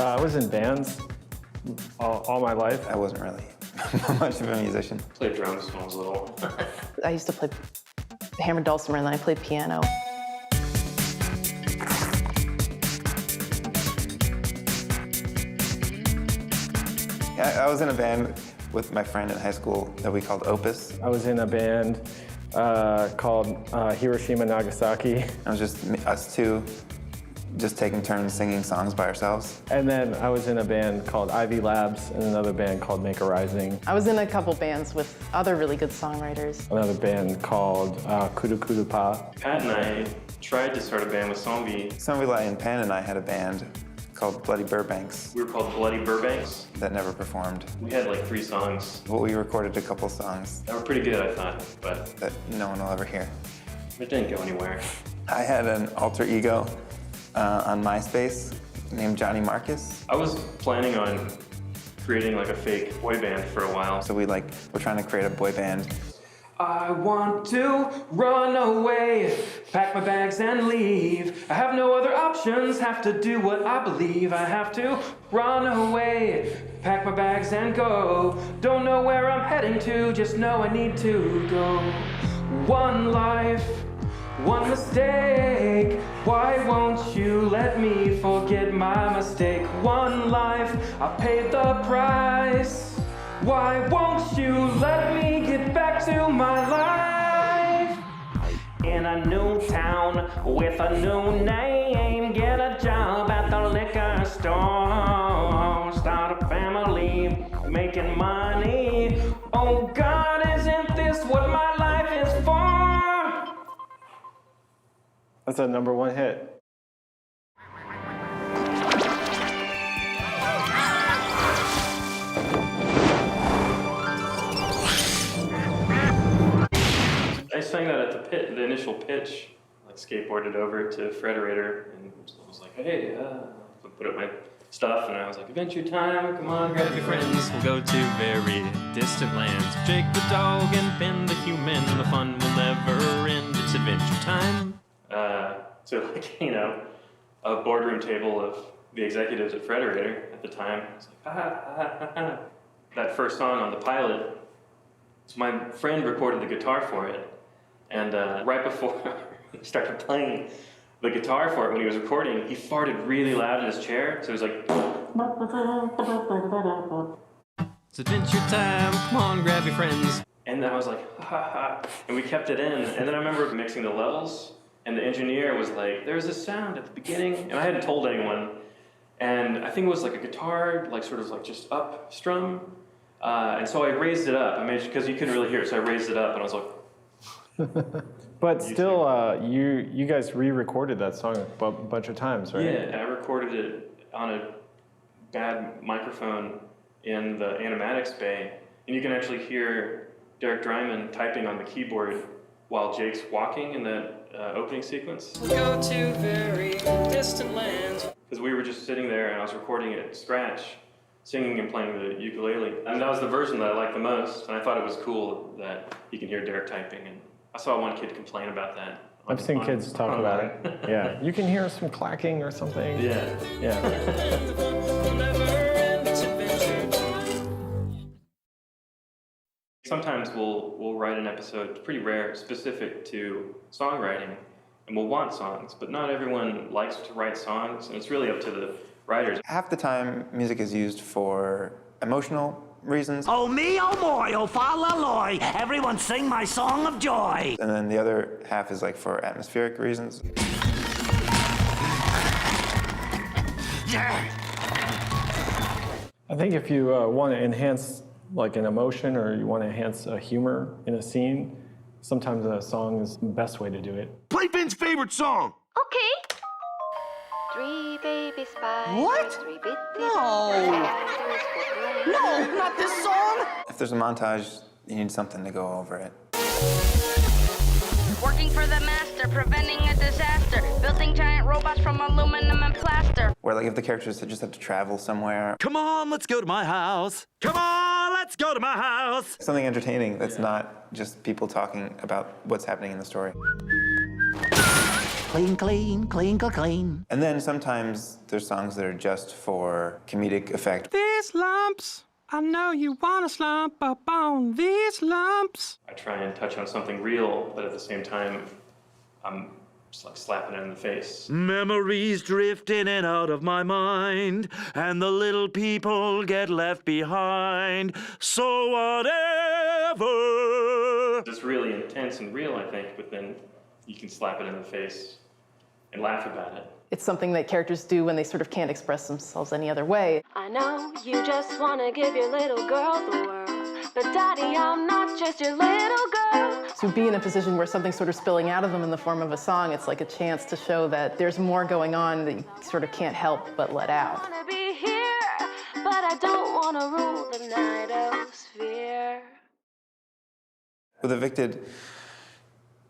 I was in bands all my life. I wasn't really much of a musician. Played drums when I was little. I used to play hammered dulcimer, and then I played piano. I was in a band with my friend in high school that we called Opus. I was in a band called Hiroshima Nagasaki. It was just us two, just taking turns singing songs by ourselves. And then I was in a band called Ivy Labs and another band called Make a Rising. I was in a couple bands with other really good songwriters. Another band called Kudu Kudu Pa. Pat and I tried to start a band with Zombie. Somebody and Penn and I had a band called Bloody Burbanks We were called Bloody Burbanks. that never performed. We had like 3 songs. Well, we recorded a couple songs That were pretty good, I thought, but that no one will ever hear. it didn't go anywhere. I had an alter ego on MySpace named Johnny Marcus. I was planning on creating like a fake boy band for a while. So we're trying to create a boy band. I want to run away, pack my bags and leave. I have no other options, have to do what I believe. I have to run away, pack my bags and go. Don't know where I'm heading to, just know I need to go. One life, one mistake. Why won't you let me forget my mistake? One life, I paid the price. Why won't you let me get back to my life? In a new town with a new name, get a job at the liquor store, start a family, making money. Oh God, isn't this what my life is for? That's a #1 hit. I sang that at the initial pitch, like skateboarded over to Frederator and was like, hey, put up my stuff, and I was like, adventure time, come on, grab your friends. We'll go to very distant lands. Jake the dog and Ben the human. The fun will never end. It's adventure time. So like, you know, a boardroom table of the executives at Frederator at the time. I was like, ha. That first song on the pilot, so my friend recorded the guitar for it. And right before he started playing the guitar for it when he was recording, he farted really loud in his chair. So it was like... It's adventure time. Come on, grab your friends. And I was like, ha. And we kept it in. And then I remember mixing the levels, and the engineer was like, there's a sound at the beginning. And I hadn't told anyone. And I think it was like a guitar, like sort of like just up strum. And so I raised it up. I made, because you couldn't really hear it, so I raised it up, and I was like... But still, you guys re-recorded that song a bunch of times, right? Yeah, I recorded it on a bad microphone in the animatics bay, and you can actually hear Derek Dryman typing on the keyboard while Jake's walking in that opening sequence. We'll go to very distant lands. Because we were just sitting there, and I was recording it scratch, singing and playing the ukulele. And that was the version that I liked the most, and I thought it was cool that you can hear Derek typing. And I saw one kid complain about that. I've seen kids talk about it. Yeah, you can hear some clacking or something. Yeah. Yeah. We'll never end. It's adventure time. Sometimes we'll write an episode, it's pretty rare, specific to songwriting, and we'll want songs, but not everyone likes to write songs, and it's really up to the writers. Half the time, music is used for emotional reasons. Oh me, oh moi, oh fa la loy, everyone sing my song of joy. And then the other half is like for atmospheric reasons. Yeah. I think if you want to enhance like an emotion or you want to enhance a humor in a scene, sometimes a song is the best way to do it. Play Ben's favorite song. Okay. 3 baby spiders. What? 3 bitty No, not this song. If there's a montage, you need something to go over it. Working for the master, preventing a disaster, building giant robots from aluminum and plaster. Where like if the characters just have to travel somewhere. Come on, let's go to my house. Come on, let's go to my house. Something entertaining that's not just people talking about what's happening in the story. Clean, clean, clean, clean. And then sometimes there's songs that are just for comedic effect. These lumps, I know you wanna slump up on these lumps. I try and touch on something real, but at the same time, I'm just like slapping it in the face. Memories drift in and out of my mind, and the little people get left behind. So whatever. It's really intense and real, I think, but then you can slap it in the face and laugh about it. It's something that characters do when they sort of can't express themselves any other way. I know you just want to give your little girl the world, but daddy, I'm not just your little girl. To be in a position where something's sort of spilling out of them in the form of a song, it's like a chance to show that there's more going on that you sort of can't help but let out. I want to be here, but I don't want to rule the night sphere. With Evicted,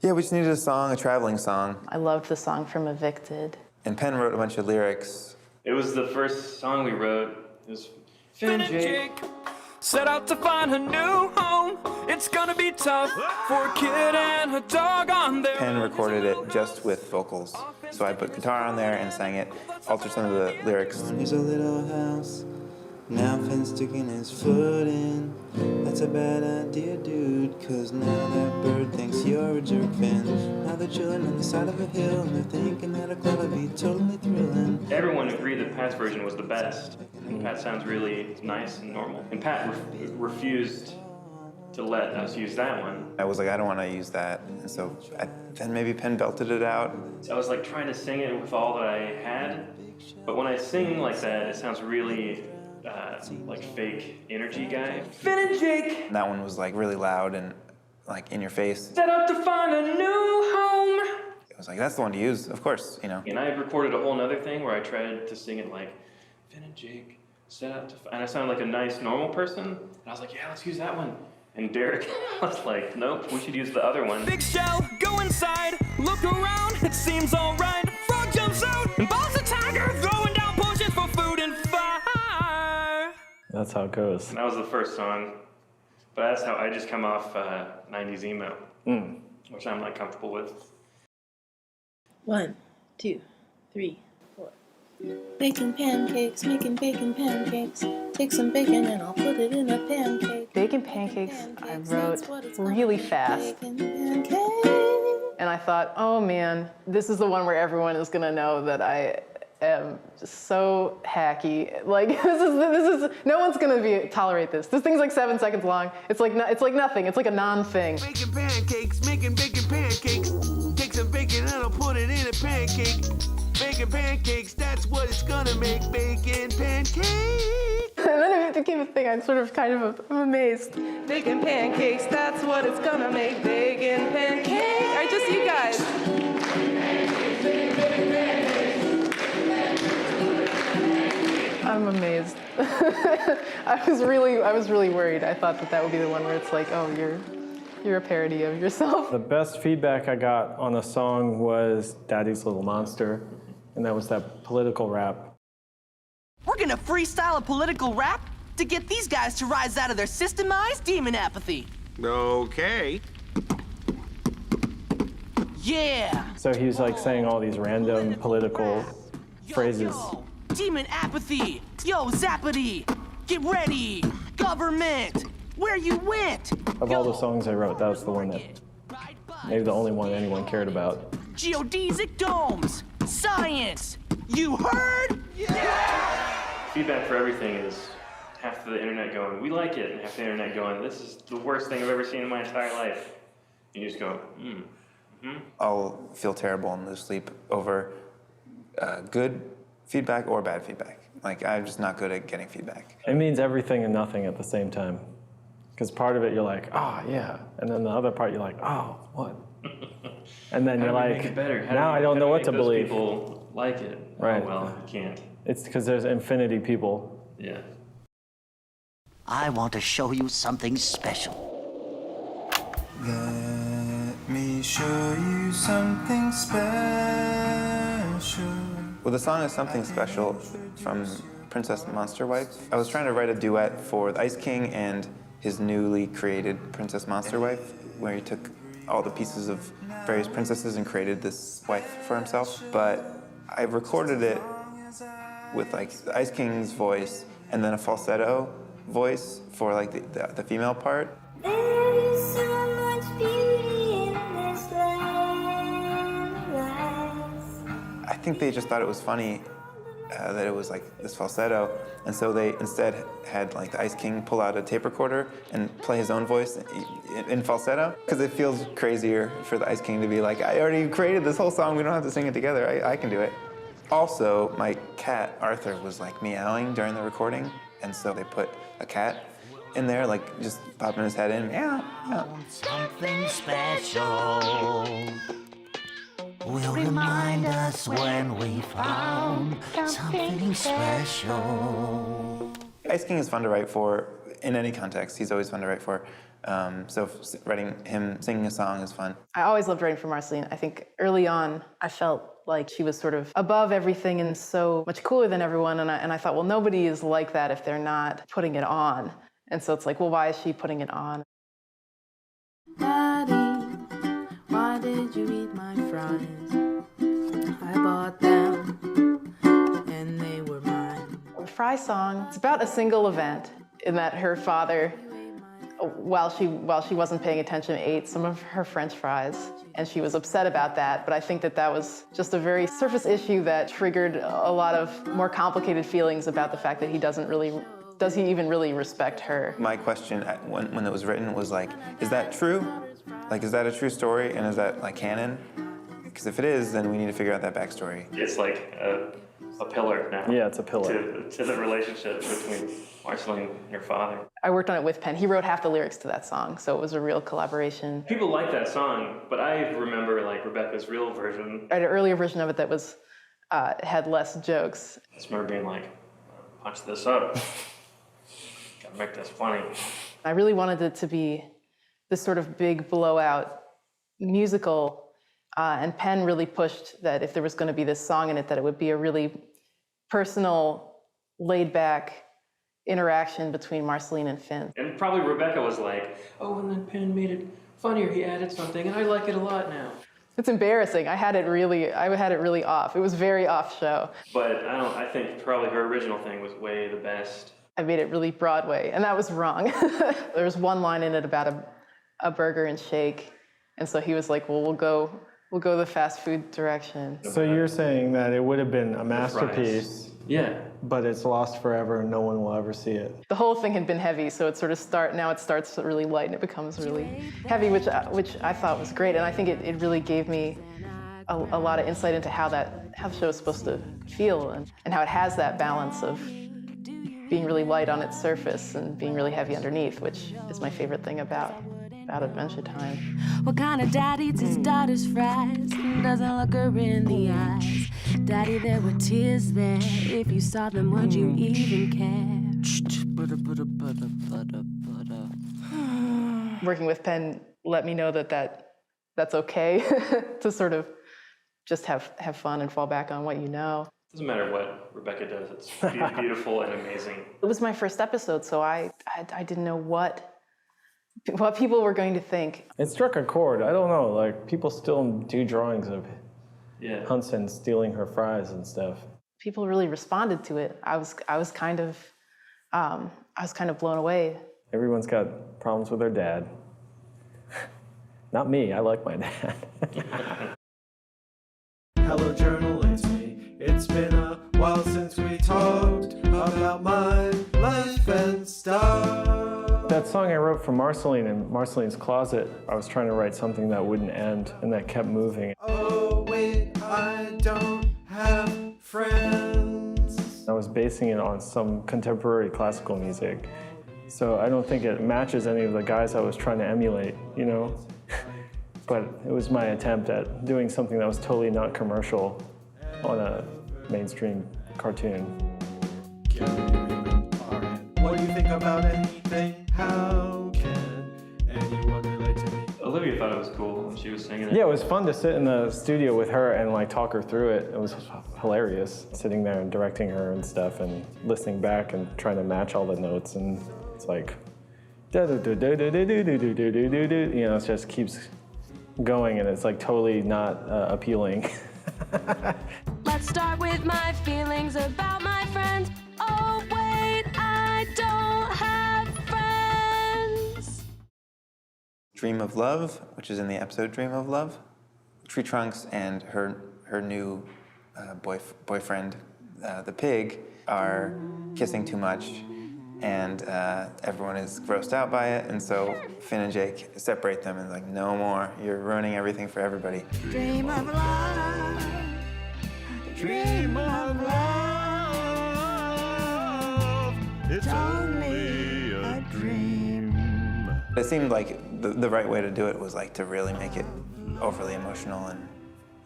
yeah, we just needed a song, a traveling song. I loved the song from Evicted. And Penn wrote a bunch of lyrics. It was the first song we wrote. It was Finn and Jake set out to find a new home. It's gonna be tough for a kid and a dog on their Penn recorded it just with vocals. So I put guitar on there and sang it, altered some of the lyrics. Here's a little house, now Finn's sticking his foot in. That's a bad idea, dude, cause now that bird thinks you're a jerk, Finn. Now they're chilling on the side of a hill, and they're thinking that a club would be totally thrilling. Everyone agreed that Pat's version was the best. And Pat sounds really nice and normal. And Pat refused to let us use that one. I was like, I don't want to use that. And so then maybe Penn belted it out. I was like trying to sing it with all that I had. But when I sing like that, it sounds really like fake energy guy. Finn and Jake! And that one was like really loud and like in your face. Set out to find a new home! I was like, that's the one to use, of course, you know. And I recorded a whole nother thing where I tried to sing it like, Finn and Jake set out to find, and I sounded like a nice, normal person. And I was like, yeah, let's use that one. And Derek was like, nope, we should use the other one. Big shell, go inside, look around, it seems all right. Frog jumps out, and Bob's a tiger, throwing down potions for food and fire. That's how it goes. And that was the first song, but that's how I just come off 90s emo, which I'm not comfortable with. 1, 2, 3, 4. Baking pancakes, making bacon pancakes. Take some bacon and I'll put it in a pancake. Bacon pancakes I wrote really fast. And I thought, oh man, this is the one where everyone is gonna know that I am just so hacky. Like this is no one's gonna tolerate this. This thing's like 7 seconds long. It's like nothing. It's like a non-thing. Making pancakes, making bacon pancakes. Take some bacon and I'll put it in a pancake. Bacon pancakes, that's what it's gonna make. Bacon pancakes. And then it became a thing. I'm sort of kind of amazed. Bacon pancakes, that's what it's gonna make. Bacon pancakes. All right, just you guys. I'm amazed. I was really worried. I thought that would be the one where it's like, oh, you're a parody of yourself. The best feedback I got on a song was Daddy's Little Monster, and that was that political rap. We're gonna freestyle a political rap to get these guys to rise out of their systemized demon apathy. Okay. Yeah! So he was like saying all these random political phrases. Yo, demon apathy! Yo, zappity! Get ready! Government! Where you went? Of all the songs I wrote, that was the one that maybe the only one anyone cared about. Geodesic domes! Science! You heard? Yeah! Feedback for everything is half the internet going, we like it, and half the internet going, this is the worst thing I've ever seen in my entire life. And you just go, I'll feel terrible and lose sleep over good feedback or bad feedback. Like, I'm just not good at getting feedback. It means everything and nothing at the same time. Because part of it, you're like, oh, yeah. And then the other part, you're like, oh, what? And then you're like, make it better? now I don't know what to believe. People like it. Right. Oh, well, you can't. It's because there's infinity people. Yeah. I want to show you something special. Let me show you something special. Well, the song is Something Special from Princess Monster Wife. I was trying to write a duet for the Ice King and his newly created Princess Monster Wife, where he took all the pieces of various princesses and created this wife for himself. But I recorded it with like the Ice King's voice and then a falsetto voice for like the female part. There is so much beauty in this land of lies. I think they just thought it was funny that it was like this falsetto, and so they instead had like the Ice King pull out a tape recorder and play his own voice in falsetto, because it feels crazier for the Ice King to be like, I already created this whole song, we don't have to sing it together, I can do it. Also, my cat, Arthur, was like meowing during the recording, and so they put a cat in there, like just popping his head in, meow, meow. Something special will remind us when we found something special. Ice King is fun to write for in any context. He's always fun to write for. So writing him singing a song is fun. I always loved writing for Marceline. I think early on, I felt like she was sort of above everything and so much cooler than everyone. And I thought, well, nobody is like that if they're not putting it on. And so it's like, well, why is she putting it on? Daddy, why did you eat my fries? I bought them, and they were mine. The Fry song, it's about a single event in that her father, while she wasn't paying attention, ate some of her French fries, and she was upset about that. But I think that was just a very surface issue that triggered a lot of more complicated feelings about the fact that does he even really respect her? My question when it was written was like, is that true? Like, is that a true story, and is that like canon? Because if it is, then we need to figure out that backstory. It's like a pillar now. Yeah, it's a pillar. To the relationship between Marceline and her father. I worked on it with Penn. He wrote half the lyrics to that song, so it was a real collaboration. People like that song, but I remember like Rebecca's real version. I had an earlier version of it that was had less jokes. I just remember being like, punch this up. Gotta make this funny. I really wanted it to be this sort of big blowout musical, and Penn really pushed that if there was going to be this song in it, that it would be a really personal, laid-back interaction between Marceline and Finn. And probably Rebecca was like, oh, and then Penn made it funnier. He added something, and I like it a lot now. It's embarrassing. I had it really off. It was very off show. But I think probably her original thing was way the best. I made it really Broadway, and that was wrong. There was one line in it about a burger and shake, and so he was like, well, we'll go the fast food direction. So you're saying that it would have been a masterpiece, yeah, but it's lost forever and no one will ever see it. The whole thing had been heavy, so it sort of starts really light and it becomes really heavy, which I thought was great, and I think it really gave me a lot of insight into how the show is supposed to feel and how it has that balance of being really light on its surface and being really heavy underneath, which is my favorite thing about Adventure Time. What kind of dad eats his daughter's fries and doesn't look her in the eyes? Daddy, there were tears there. If you saw them, would you even care? Working with Penn let me know that's okay to sort of just have fun and fall back on what you know. Doesn't matter what Rebecca does, it's beautiful and amazing. It was my first episode, so I didn't know what people were going to think. It struck a chord. I don't know, like people still do drawings of Hudson stealing her fries and stuff. People really responded to it. I was kind of blown away. Everyone's got problems with their dad. Not me, I like my dad. Hello journal, it's me. It's been a while since we talked about my life and stuff. That song I wrote for Marceline in Marceline's closet, I was trying to write something that wouldn't end and that kept moving. Oh wait, I don't have friends. I was basing it on some contemporary classical music. So I don't think it matches any of the guys I was trying to emulate, you know? But it was my attempt at doing something that was totally not commercial on a mainstream cartoon. What do you think about anything? How can anyone relate to me? Olivia thought it was cool when she was singing it. Yeah, it was fun to sit in the studio with her and like talk her through it. It was hilarious, sitting there and directing her and stuff and listening back and trying to match all the notes, and it's like, you know, it just keeps going, and it's like totally not appealing. Let's start with my feelings about my friends. Oh wait, I don't have friends. Dream of Love, which is in the episode Dream of Love. Tree Trunks and her new boyfriend, the pig, are kissing too much, and everyone is grossed out by it, and so Finn and Jake separate them and like, no more, you're ruining everything for everybody. Dream of love, dream of love, it's only a dream. It seemed like the right way to do it was like to really make it overly emotional and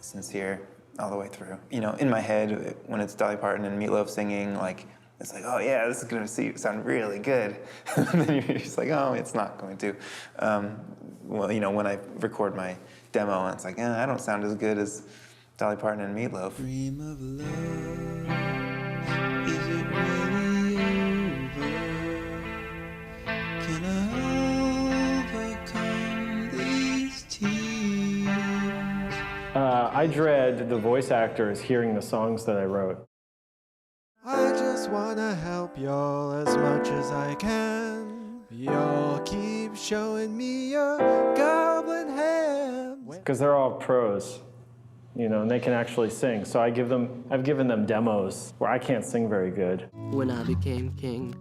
sincere all the way through. You know, in my head, when it's Dolly Parton and Meatloaf singing, like, it's like, oh yeah, this is gonna sound really good. And then you're just like, oh, it's not going to. Well, you know, when I record my demo, it's like, I don't sound as good as Dolly Parton and Meatloaf. Dream of love, is it really over? Can I overcome these tears? I dread the voice actors hearing the songs that I wrote. I just wanna help y'all as much as I can. Y'all keep showing me your goblin hands. Because they're all pros, you know, and they can actually sing. So I've given them demos where I can't sing very good. When I became king,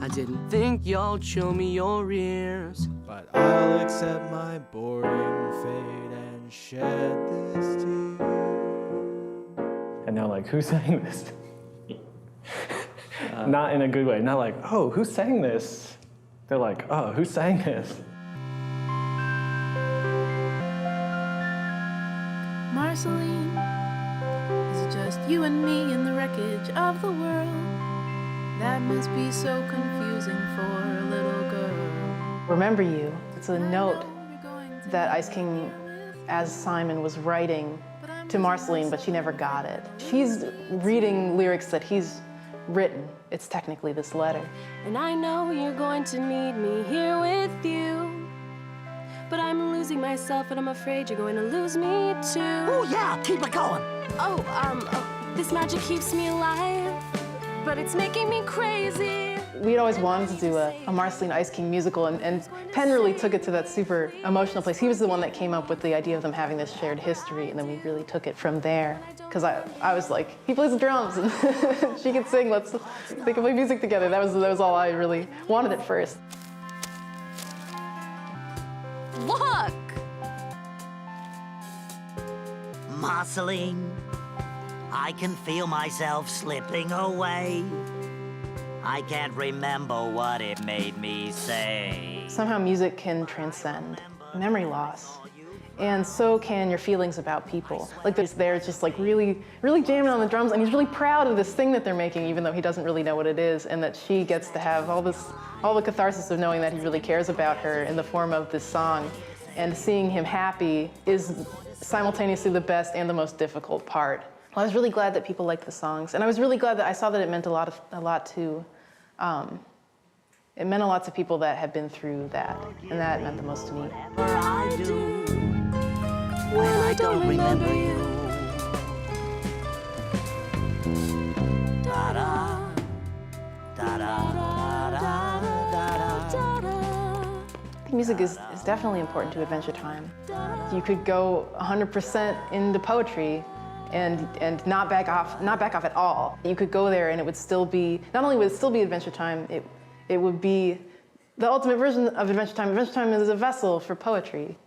I didn't think y'all'd show me your ears. But I'll accept my boring fate and shed this tear. And they're like, who sang this? Not in a good way. Not like, oh, who sang this? They're like, oh, who sang this? Marceline, is it just you and me in the wreckage of the world? That must be so confusing for a little girl. Remember You. It's a note that Ice King, as Simon, was writing to Marceline, but she never got it. She's reading lyrics that he's written. It's technically this letter. And I know you're going to need me here with you. But I'm losing myself and I'm afraid you're going to lose me too. Oh yeah, keep it going. This magic keeps me alive, but it's making me crazy. We'd always wanted to do a Marceline Ice King musical, and Penn really took it to that super emotional place. He was the one that came up with the idea of them having this shared history, and then we really took it from there. Because I was like, he plays the drums, and she can sing, they can play music together. That was all I really wanted at first. Look! Marceline, I can feel myself slipping away. I can't remember what it made me say. Somehow music can transcend memory loss. And so can your feelings about people. Like they're just like really, really jamming on the drums, and he's really proud of this thing that they're making, even though he doesn't really know what it is, and that she gets to have all the catharsis of knowing that he really cares about her in the form of this song. And seeing him happy is simultaneously the best and the most difficult part. Well, I was really glad that people liked the songs, and I was really glad that I saw that it meant a lot to it meant a lot to people that had been through that, and that meant the most to me. Whatever I do when I don't remember you. Da-da, da-da, da-da, da-da. Music is definitely important to Adventure Time. You could go 100% into poetry and not back off at all. You could go there and it would still be, not only would it still be Adventure Time, it would be the ultimate version of Adventure Time. Adventure Time is a vessel for poetry.